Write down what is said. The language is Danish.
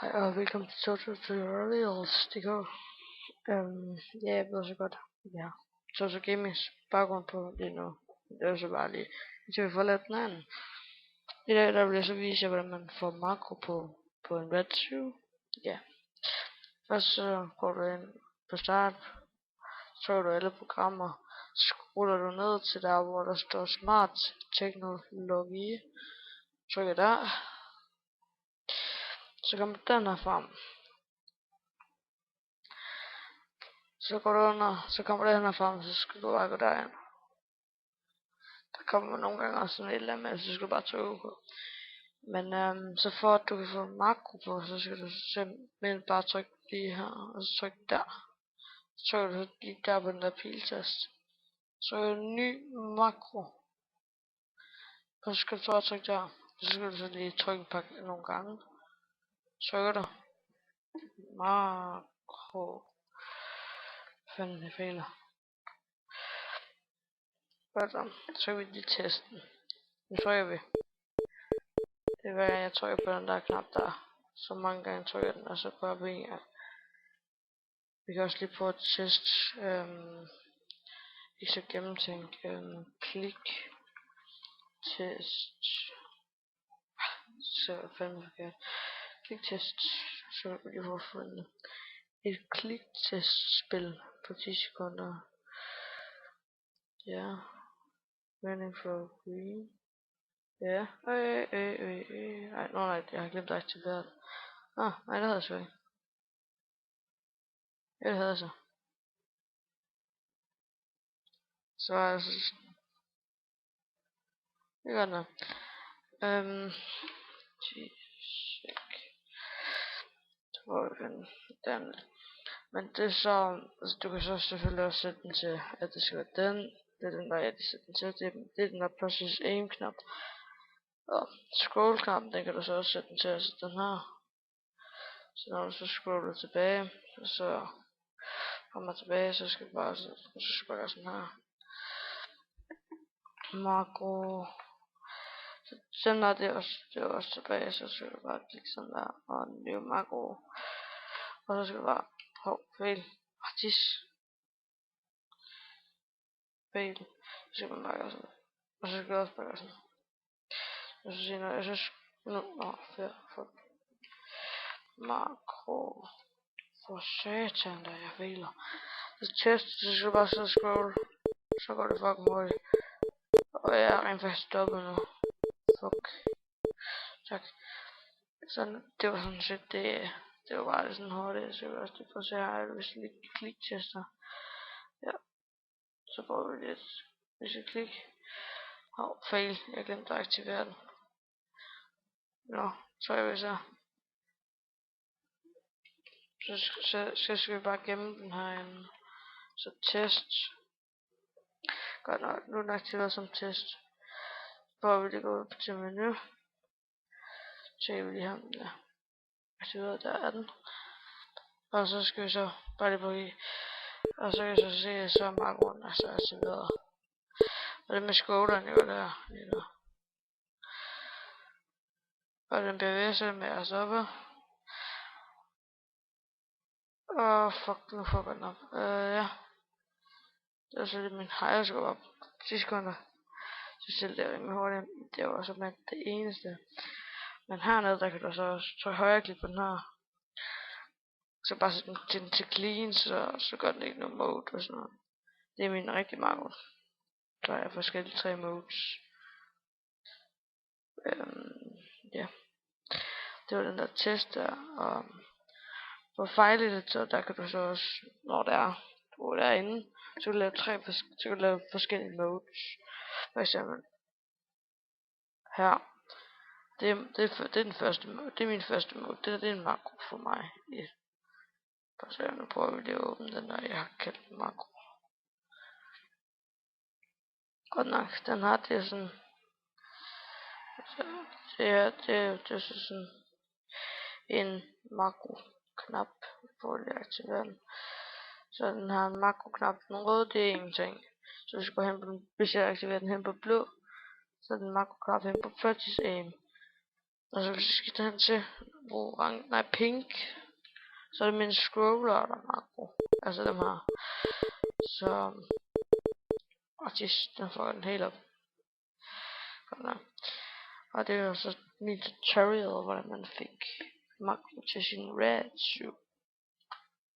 Hej og velkommen til tutorials.dk. Ja, jeg ved så godt, ja, Total Gamings baggrund på lige nu. Det er så bare lige, til vi får lavet den anden. I dag der vil jeg så vise jer, hvordan man får makro på en Red Ja. Først så går du ind på start, trykker du alle programmer, scroller du ned til der, hvor der står Smart Technology. Trykker der. Så kommer den her frem. Så går du under, så kommer det her frem, så skal du bare gå derind. Der kommer nogle gange også sådan et eller andet, så skal du bare trykke på. Men så for at du kan få makro på, så skal du simpelthen bare trykke lige her, og så trykke der. Så trykker du lige der på den der piltast. Så trykker du ny makro. Og så skal du trykke der. Så skal du så lige trykke nogle gange. Trykker du makro. Fanden jeg fejler. Godt så vi lige testen. Nu trykker vi. Det er hver gang jeg trykker på den der knap der. Så mange gange trykker jeg den, og så bare på en gang. Vi kan også lige prøve at teste. Ikke så gennemtænkt. Klik. Test. Så fandme forkert. Klik test. Så vil vi lige prøve at finde et kliktestspil på 10 sekunder. Ja. Running for green. Ja. Nej, jeg har glemt at aktivere det. Nej, det havde jeg så ikke. Ja, det havde jeg så. Så altså, det er godt nok. Den. Men det er så, altså, du kan så selvfølgelig også sætte den til, at det skal være den. Det er den der, jeg sætter den til. Det er den der process aim knap. Og scroll knappen, den kan du så også sætte den til, altså den her. Så når du så scroller tilbage, så kommer tilbage, så skal du bare gøre sådan her. Makro. Så den her, det er også tilbage, så skal du bare klikke sådan der, og new makro. Og så skal du bare, fail, fail, så skal man bare gøre sådan, og så skal du også bare gøre sådan. Og så siger når jeg så, for makro, for satan, der jeg fejler. Så test, så skal du bare så scroll, så går det fucking hurtigt. Og jeg er rent faktisk stoppet nu. Fuck. Tak. Sådan, det var sådan set det var bare sådan hurtigt, så jeg vil også lige prøve at se her, hvis jeg lige kliktester. Ja, så prøver vi lidt, hvis jeg klikker. Fail, jeg glemte at aktivere den. Nå, så jeg vil så skal vi bare gemme den her. Så test. Godt nok, nu er den aktiveret som test. Så prøver vi lige gå ud til menu. Så vi lige ham der. Aktiveret, der er den. Og så skal vi så bare lige prøve. Og så kan jeg så se, at så er makroen altså aktiveret. Og det med scrolleren jo der lige nu. Og den bevæger sig med os oppe. Fuck, nu fucker den op. Ja. Det var så lidt min hejre skulle op. 10 sekunder. Så selv det er rimelig hurtigt. Det var så med det eneste. Men hernede, der kan du så også trykke højre klik på den her. Så bare sætte den til clean, så gør den ikke noget mode og sådan noget. Det er min rigtig makro. Der er forskellige 3 modes. Ja. Det var den der test der. Og på fejleditor, der kan du så også, når der er, du er derinde, så kan du lave så kan du lave forskellige modes. For eksempel her. Det er den første mode. Det er min første mode. Det er en makro for mig. Så nu prøver vi lige at åbne den der, jeg har kaldt makro. Godt nok, den har det sådan. Så det er så sådan en makro knap, for at aktivere den. Så den har en makro knap. Den røde, det er ingenting. Så vi skal gå hen på den, hvis jeg aktiverer den hen på blå, så er den makro knap hen på practice aim. Og så hvis vi skifter hen til orange, nej pink, så er det min scroller, der er makro. Altså dem her. Så, og den får den helt op. Og det er jo så min tutorial, hvordan man fik makro til sin red suit.